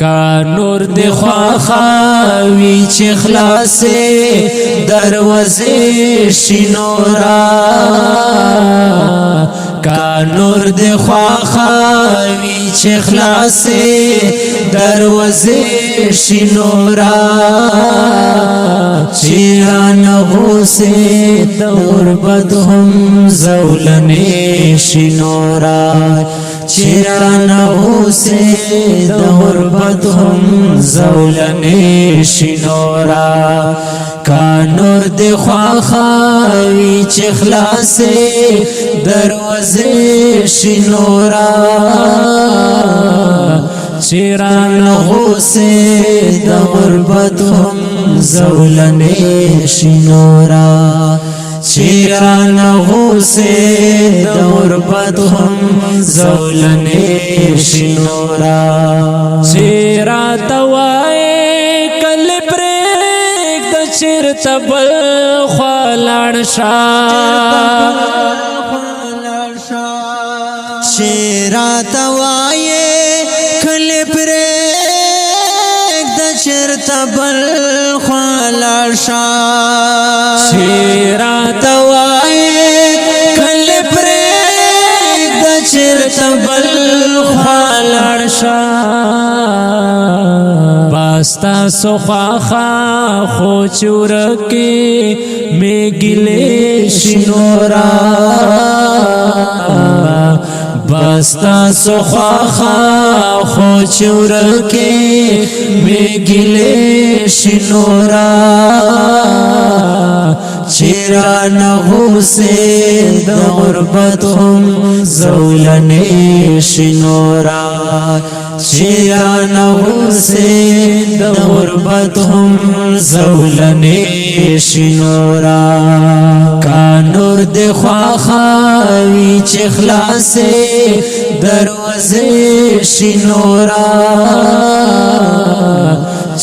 کا نور دی خواخاوی چی خلاصے دروازے شنورا کا نور دی خواخاوی چی خلاصے دروازے شنورا چیران غوسے دور بدهم زولنے شنورا چیران غوسے دور بدهم زولنے شنورا کا نور دی خواخاوی چی خلاصے دروازے شنورا چیران غوسے دور بدهم زولنے شنورا چیران غوسے دور بدهم زولنے شنورا چیرا توائے کل پریک دا چیر تبل خوالاڑ شا چیرا توائے کل پریک دا چیر تبل خوالاڑ شا چیرا توائے کل پریک دا چیر تبل خوالاڑ شا باستا سخواخا خو چورکی میں گلے شنورا باستا سخواخا خو چورکی میں گلے شنورا چیران غوسے دور بدهم زولنے شنورا چیران غوسے دور بدهم زولنے شنورا کا نور دی خواخاوی چی خلاصے دروازے شنورا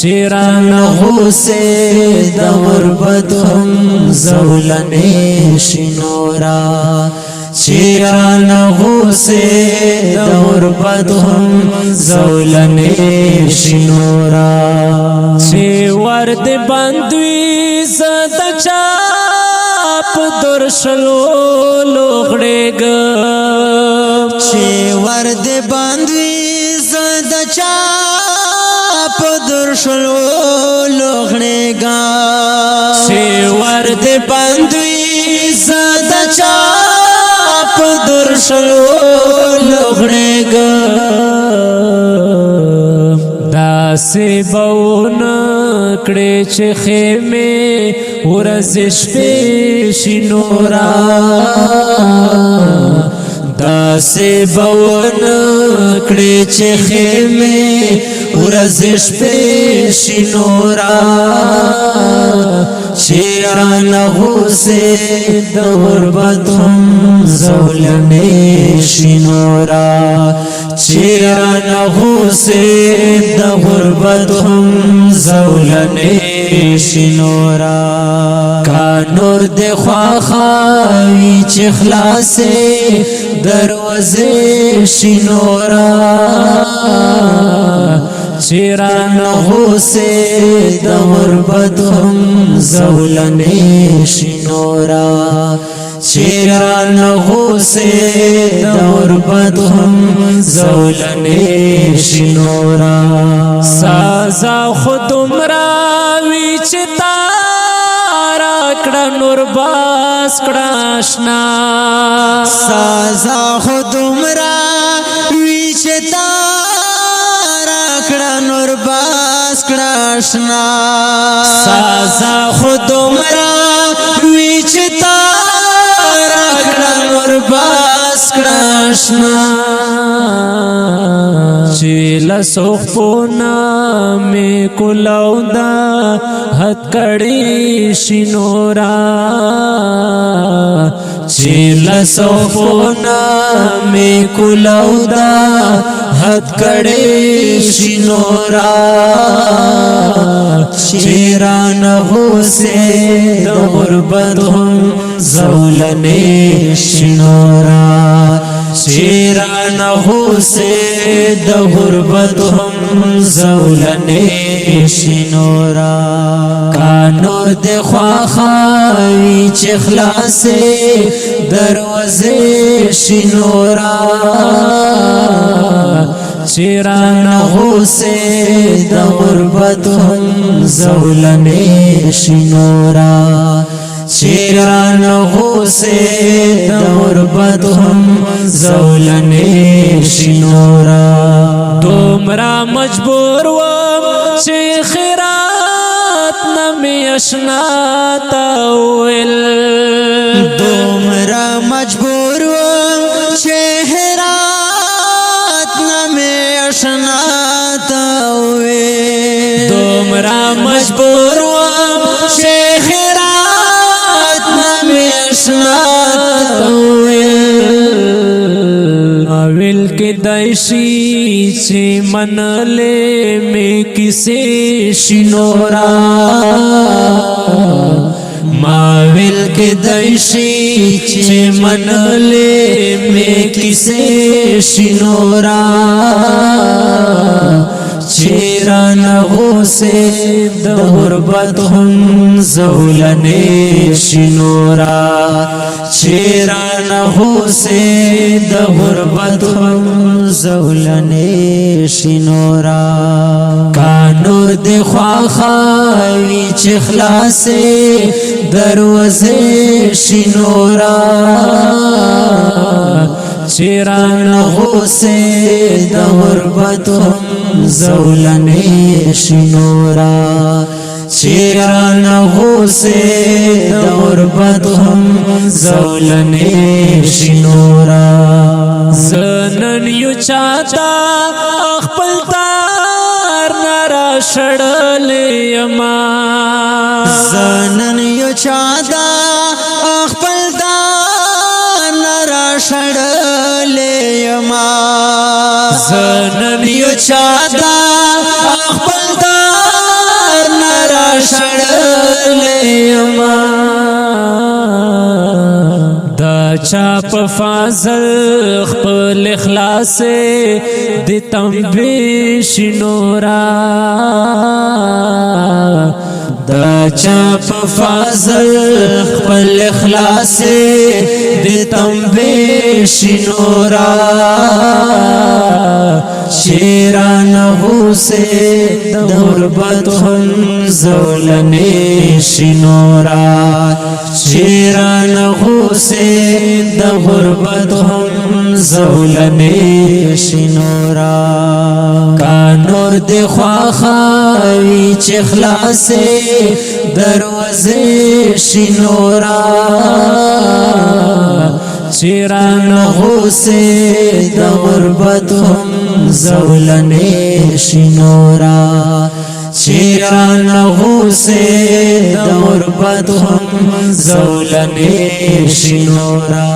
چیران غوسے دور بدهم زولنے شنورا چیران غوسے دور بدهم زولنے شنورا چی ورد بندوی زد چاپ درشلو لوغڑے گم چی ورد بندوی زد چاپ درشلو لوغڑے گا چی ورد بندوی زد چاپ درشلو لوغڑے گم داسی بون کڑے چی خیمے ورزش پیشی نورا داسی بون کڑے چی خیمے ورزش پیشی نورا چیران غوسے دور بدهم زولنے شنورا چیران غوسے دور بدهم زولنے شنورا کا نور دی خواخاوی چی خلاصے دروازے شنورا چیران غوسے دور بدهم زولنے شنورا چیران غوسے دور بدهم زولنے شنورا سازا خود مراوی چتا راکڑا نور باس کڑاشنا سازا خود مراوی چتا راکڑا نور باس کڑاشنا سازا خود مراوی چتا راکڑا نور باس کڑاشنا چیل سخپونا میں کلاو دا حد کڑی شنورا چیل سخپونا میں کلاو دا حد کڑی شنورا چیران غوسے دور بدهم زولنے شنورا شیران حوسے د غربت هم زولنے شنورا کانور د خواخاوی چه خلاصے دروازے شنورا شیران حوسے د غربت هم زولنے شنورا شیران حوسے د غربت هم زولنے شنورا دومرا مجبور وم چه خیرات نمی اشنا تاویل دومرا مجبور وم چه خیرات نمی اشنا تاویل دومرا مجبور وم چه اویل کے دائشی چه من لے میں کسے شنورا ماویل کے دائشی چه من لے میں کسے شنورا شیران حوسے د غربت هم زولنے شنورا شیران حوسے د غربت هم زولنے شنورا کانور د خواخاوی چه خلاصے دروازے شنورا شیران حوسے د غربت هم زولنے شنورا شیران حوسے د غربت هم زولنے شنورا زنن یو چاہتا اخپل تار نرا شڑل یما زنن یو چاہتا اخپل تار نرا شڑل یما زنن یو چاہتا اخپل تار نرا شڑل یما دا چاپ فازل خپل اخلاصے دی تنبی شنورا دا چاپ فازل خپل اخلاصے دی تنبی شنورا شیران حوسے د غربت هم زولنے شنورا شیران حوسے د غربت هم زولنے شنورا کانور د خواخاوی چه خلاصے دروازے شنورا شیران حوسے د غربت هم زولنے شنورا شیران حوسے د غربت هم زولنے شنورا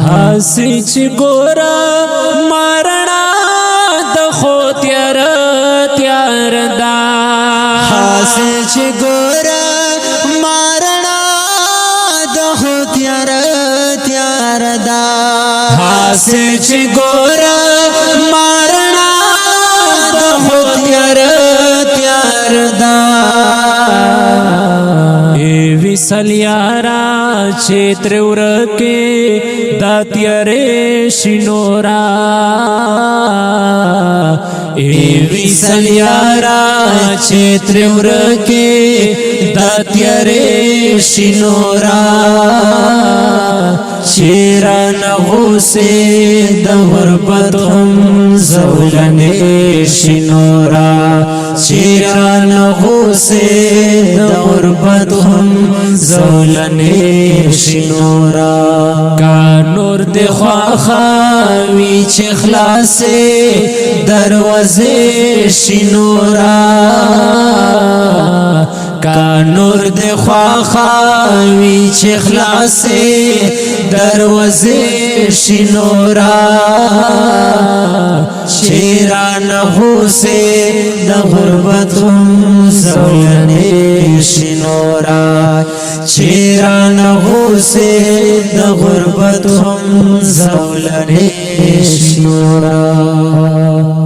حاسی چی گورا مارنا د خو تیار تیار دا حاسی چی گورا مارنا د خو تیار تیار دا حاسی چی گورا مارنا د خو تیار تیار دا ایوی سلیارا چیتر ورکے دا تیارے شنورا ایوی سلیارا چیتر ورکے دا تیارے شنورا شیران حوسے د غربت هم زولنے شنورا شیران حوسے د غربت هم زولنے شنورا کانور د خواخاوی چه خلاصے دروازے شنورا کانور د خواخاوی چه خلاصے دروازے شنورا شیران حوسے د غربت هم زولنے شنورا چیران غوسه د غربت هم زولنه شنورا